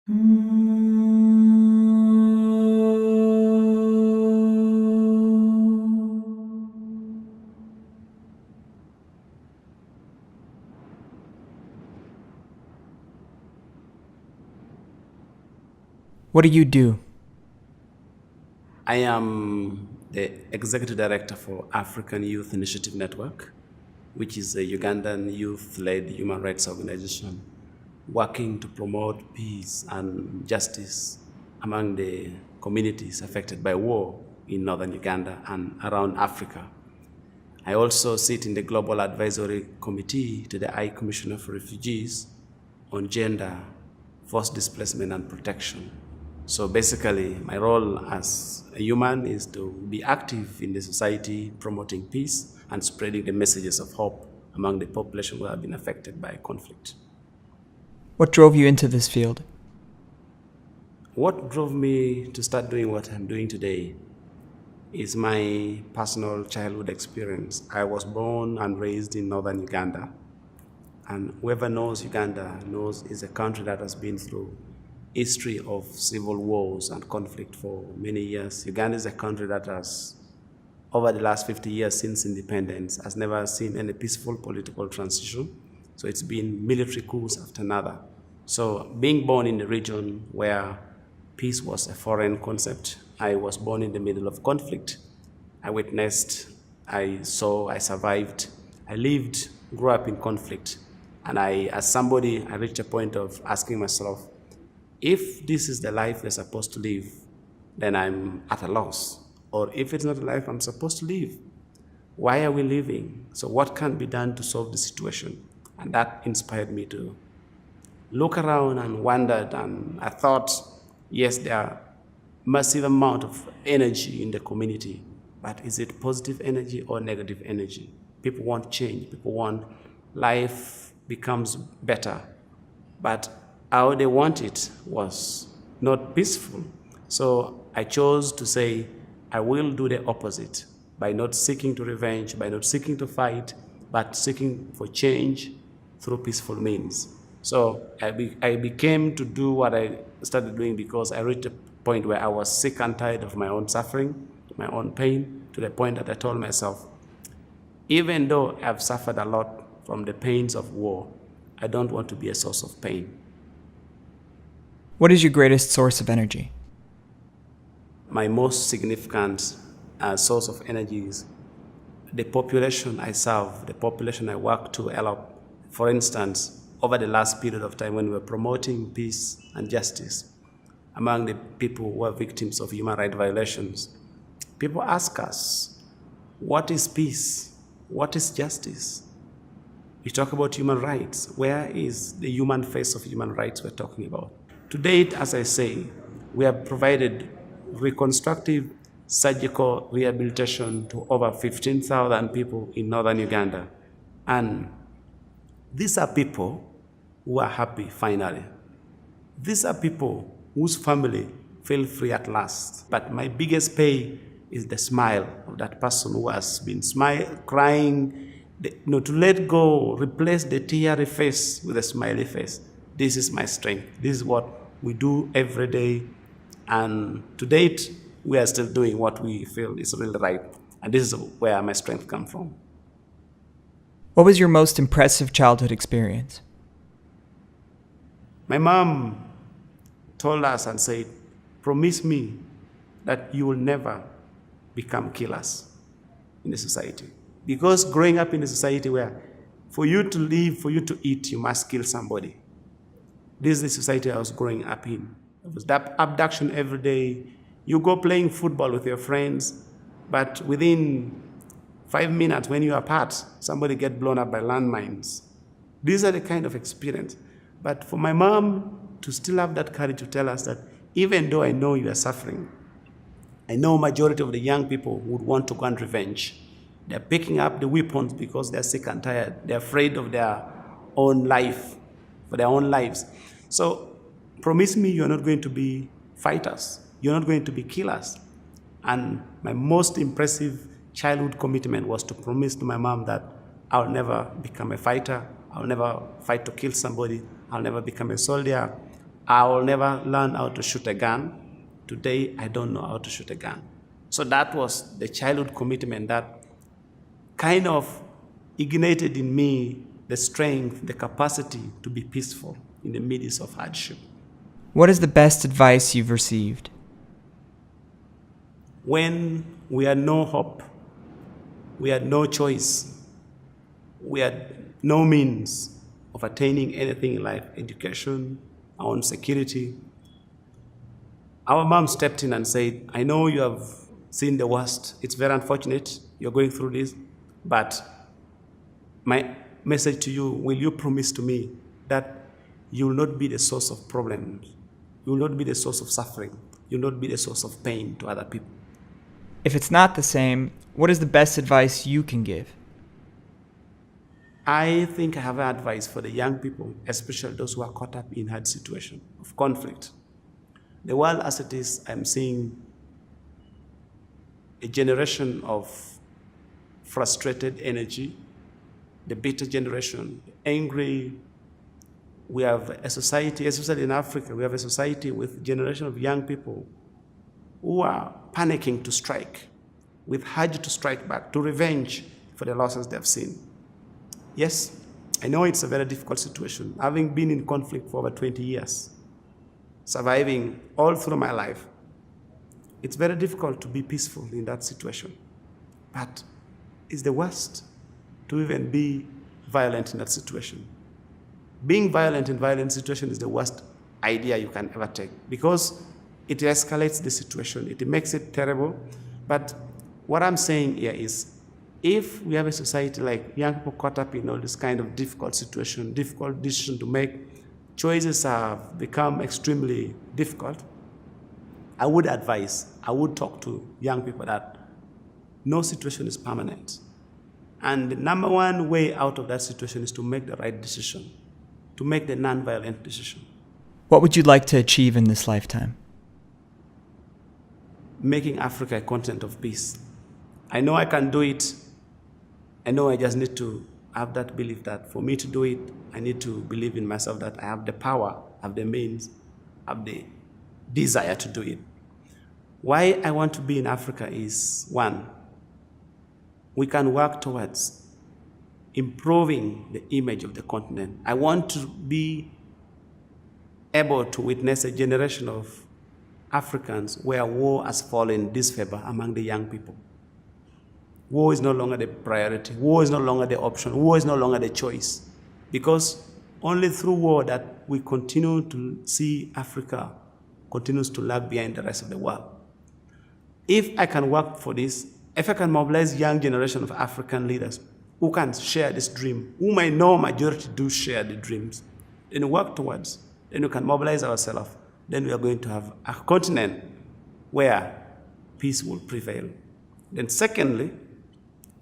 What do you do? I am the Executive Director for African Youth Initiative Network, which is a Ugandan youth-led human rights organization working to promote peace and justice among the communities affected by war in northern Uganda and around Africa. I also sit in the Global Advisory Committee to the High Commissioner for Refugees on Gender, Forced Displacement and Protection. So basically, my role as a human is to be active in the society, promoting peace and spreading the messages of hope among the population who have been affected by conflict. What drove you into this field? What drove me to start doing what I'm doing today is my personal childhood experience. I was born and raised in northern Uganda. And whoever knows Uganda knows it's a country that has been through history of civil wars and conflict for many years. Uganda is a country that has, over the last 50 years since independence, has never seen any peaceful political transition. So it's been military coups after another. So being born in a region where peace was a foreign concept, I was born in the middle of conflict. I witnessed, I saw, I survived, I lived, grew up in conflict. And as somebody, I reached a point of asking myself, if this is the life we're supposed to live, then I'm at a loss. Or if it's not the life I'm supposed to live, why are we living? So what can be done to solve the situation? And that inspired me to look around and wondered, and I thought, yes, there are massive amount of energy in the community, but is it positive energy or negative energy? People want change, people want life becomes better, but how they want it was not peaceful. So I chose to say, I will do the opposite by not seeking to revenge, by not seeking to fight, but seeking for change through peaceful means. So I became to do what I started doing because I reached a point where I was sick and tired of my own suffering, my own pain, to the point that I told myself, even though I've suffered a lot from the pains of war, I don't want to be a source of pain. What is your greatest source of energy? My most significant source of energy is the population I serve, the population I work to help. For instance, over the last period of time when we were promoting peace and justice among the people who are victims of human rights violations, people ask us, what is peace? What is justice? We talk about human rights. Where is the human face of human rights we're talking about? To date, as I say, we have provided reconstructive surgical rehabilitation to over 15,000 people in northern Uganda. And these are people who are happy finally. These are people whose family feel free at last. But my biggest pay is the smile of that person who has been crying, to let go, replace the teary face with a smiley face. This is my strength. This is what we do every day. And to date, we are still doing what we feel is really right. And this is where my strength comes from. What was your most impressive childhood experience? My mom told us and said, promise me that you will never become killers in the society. Because growing up in a society where for you to live, for you to eat, you must kill somebody. This is the society I was growing up in. It was that abduction every day. You go playing football with your friends, but within 5 minutes when you are apart, somebody get blown up by landmines. These are the kind of experience. But for my mom to still have that courage to tell us that even though I know you are suffering, I know majority of the young people would want to go and revenge. They're picking up the weapons because they're sick and tired. They're afraid of their own life, for their own lives. So promise me you're not going to be fighters. You're not going to be killers. And my most impressive childhood commitment was to promise to my mom that I'll never become a fighter. I'll never fight to kill somebody. I'll never become a soldier. I will never learn how to shoot a gun. Today, I don't know how to shoot a gun. So that was the childhood commitment that kind of ignited in me the strength, the capacity to be peaceful in the midst of hardship. What is the best advice you've received? When we had no hope, we had no choice, we had no means of attaining anything in life, education, our own security, our mom stepped in and said, I know you have seen the worst. It's very unfortunate you're going through this, but my message to you, will you promise to me that you will not be the source of problems? You will not be the source of suffering. You will not be the source of pain to other people. If it's not the same, what is the best advice you can give? I think I have advice for the young people, especially those who are caught up in hard situations of conflict. The world as it is, I'm seeing a generation of frustrated energy, the bitter generation, angry. We have a society, especially in Africa, we have a society with a generation of young people who are panicking to strike, with urge to strike back, to revenge for the losses they've seen. Yes, I know it's a very difficult situation. Having been in conflict for over 20 years, surviving all through my life, it's very difficult to be peaceful in that situation. But it's the worst to even be violent in that situation. Being violent in violent situation is the worst idea you can ever take because it escalates the situation. It makes it terrible. But what I'm saying here is, if we have a society like young people caught up in all this kind of difficult situation, difficult decision to make, choices have become extremely difficult, I would advise, I would talk to young people that no situation is permanent. And the number one way out of that situation is to make the right decision, to make the non-violent decision. What would you like to achieve in this lifetime? Making Africa a continent of peace. I know I can do it. I know I just need to have that belief that for me to do it, I need to believe in myself that I have the power, have the means, have the desire to do it. Why I want to be in Africa is, one, we can work towards improving the image of the continent. I want to be able to witness a generation of Africans where war has fallen in disfavor among the young people. War is no longer the priority. War is no longer the option. War is no longer the choice. Because only through war that we continue to see Africa continues to lag behind the rest of the world. If I can work for this, if I can mobilize young generation of African leaders who can share this dream, whom I know majority do share the dreams, then work towards, then we can mobilize ourselves, then we are going to have a continent where peace will prevail. Then secondly,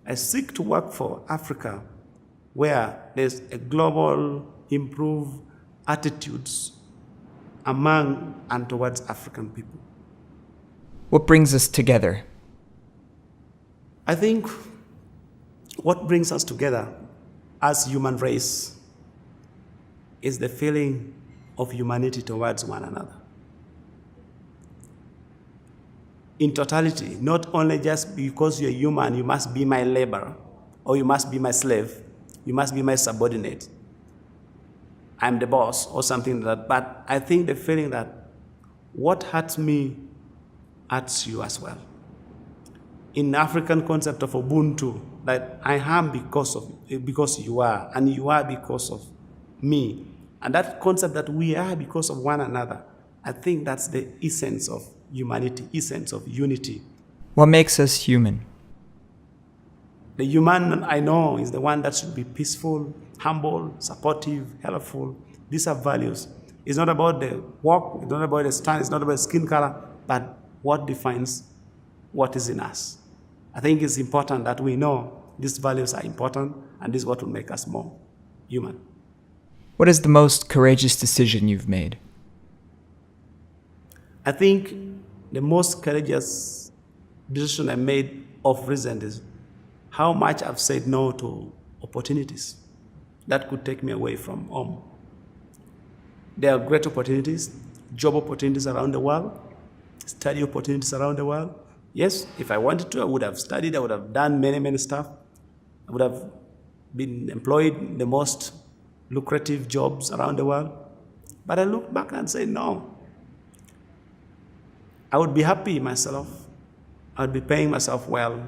I seek to work for Africa where there's a global improved attitudes among and towards African people. What brings us together? I think what brings us together as human race is the feeling of humanity towards one another. In totality, not only just because you're human, you must be my laborer, or you must be my slave, you must be my subordinate. I'm the boss, or something like that. But I think the feeling that what hurts me hurts you as well. In the African concept of Ubuntu, that I am because you are, and you are because of me. And that concept that we are because of one another, I think that's the essence of humanity, essence of unity. What makes us human? The human I know is the one that should be peaceful, humble, supportive, helpful. These are values. It's not about the walk, it's not about the stand, it's not about skin color, but what defines what is in us. I think it's important that we know these values are important, and this is what will make us more human. What is the most courageous decision you've made? I think the most courageous decision I made of recent is how much I've said no to opportunities that could take me away from home. There are great opportunities, job opportunities around the world, study opportunities around the world. Yes, if I wanted to, I would have studied, I would have done many, many stuff. I would have been employed in the most lucrative jobs around the world. But I look back and say, no. I would be happy myself. I would be paying myself well.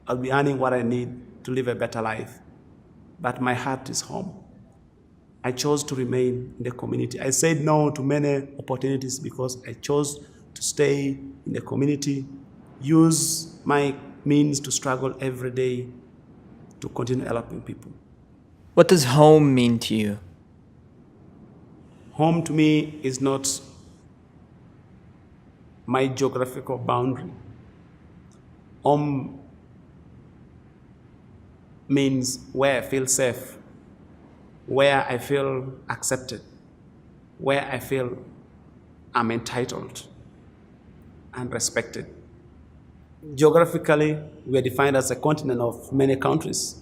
I would be earning what I need to live a better life. But my heart is home. I chose to remain in the community. I said no to many opportunities because I chose to stay in the community, use my means to struggle every day to continue helping people. What does home mean to you? Home to me is not my geographical boundary. Home means where I feel safe, where I feel accepted, where I feel I'm entitled and respected. Geographically, we are defined as a continent of many countries,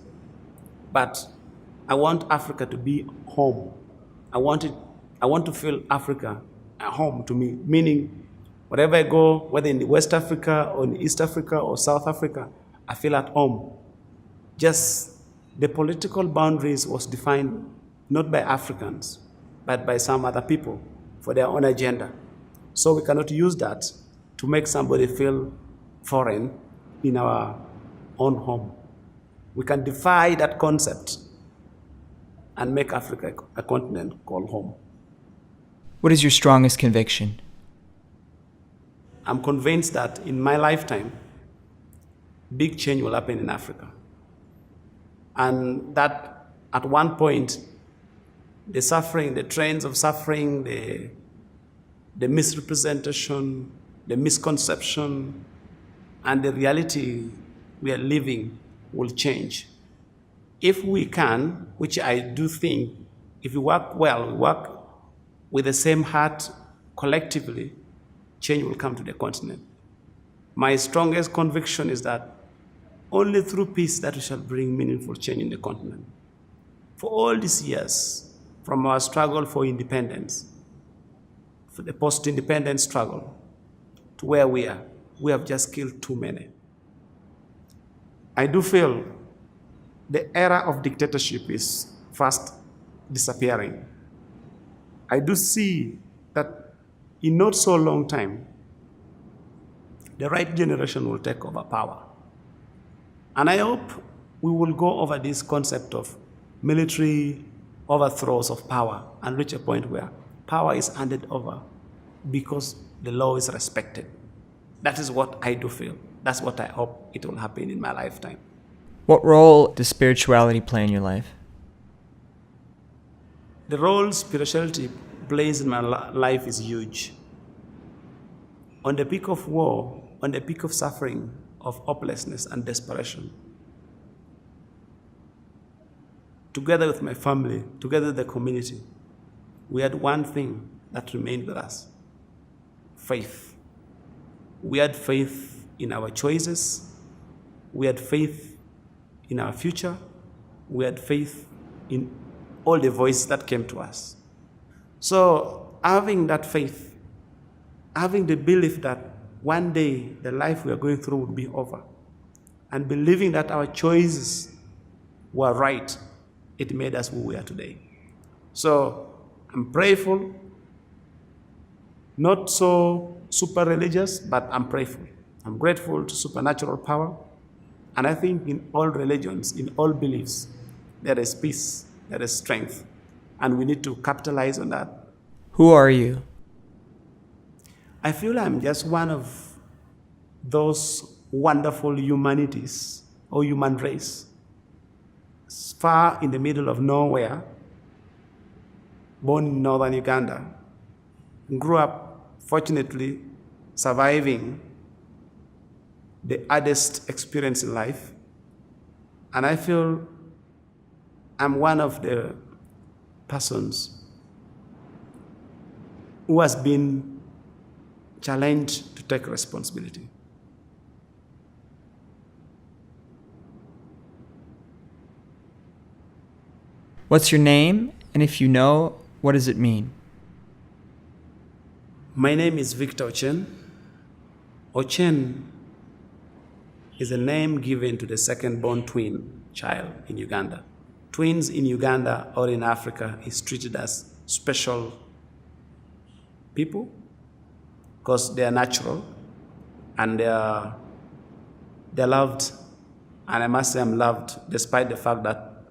but I want Africa to be home. I want to feel Africa at home to me, meaning wherever I go, whether in West Africa or in East Africa or South Africa, I feel at home. Just the political boundaries was defined not by Africans, but by some other people for their own agenda. So we cannot use that to make somebody feel foreign in our own home. We can defy that concept and make Africa a continent called home. What is your strongest conviction? I'm convinced that in my lifetime, big change will happen in Africa. And that at one point, the suffering, the trends of suffering, the misrepresentation, the misconception, and the reality we are living will change. If we can, which I do think, if we work well, we work with the same heart collectively, change will come to the continent. My strongest conviction is that only through peace that we shall bring meaningful change in the continent. For all these years, from our struggle for independence, for the post-independence struggle, to where we are, we have just killed too many. I do feel the era of dictatorship is fast disappearing. I do see that in not so long time, the right generation will take over power. And I hope we will go over this concept of military overthrows of power and reach a point where power is handed over because the law is respected. That is what I do feel. That's what I hope it will happen in my lifetime. What role does spirituality play in your life? The role spirituality plays in my life is huge. On the peak of war, on the peak of suffering, of hopelessness and desperation, together with my family, together with the community, we had one thing that remained with us: faith. We had faith in our choices. We had faith in our future. We had faith in all the voices that came to us. So having that faith, having the belief that one day the life we are going through would be over, and believing that our choices were right, it made us who we are today. So I'm prayerful, not so super religious, but I'm prayerful. I'm grateful to supernatural power. And I think in all religions, in all beliefs, there is peace, there is strength, and we need to capitalize on that. Who are you? I feel I'm just one of those wonderful humanities or human race, far in the middle of nowhere, born in northern Uganda, grew up, fortunately, surviving the hardest experience in life. And I feel I'm one of the persons who has been challenged to take responsibility. What's your name? And if you know, what does it mean? My name is Victor Ochen. Ochen is a name given to the second-born twin child in Uganda. Twins in Uganda or in Africa is treated as special people because they are natural and they're loved. And I must say I'm loved despite the fact that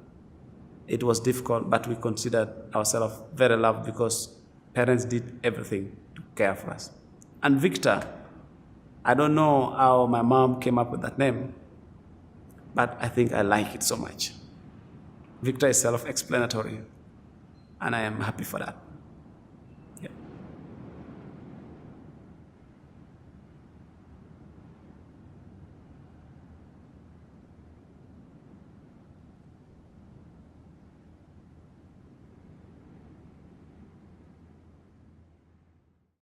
it was difficult, but we considered ourselves very loved because parents did everything to care for us. And Victor, I don't know how my mom came up with that name, but I think I like it so much. Victor is self-explanatory, and I am happy for that.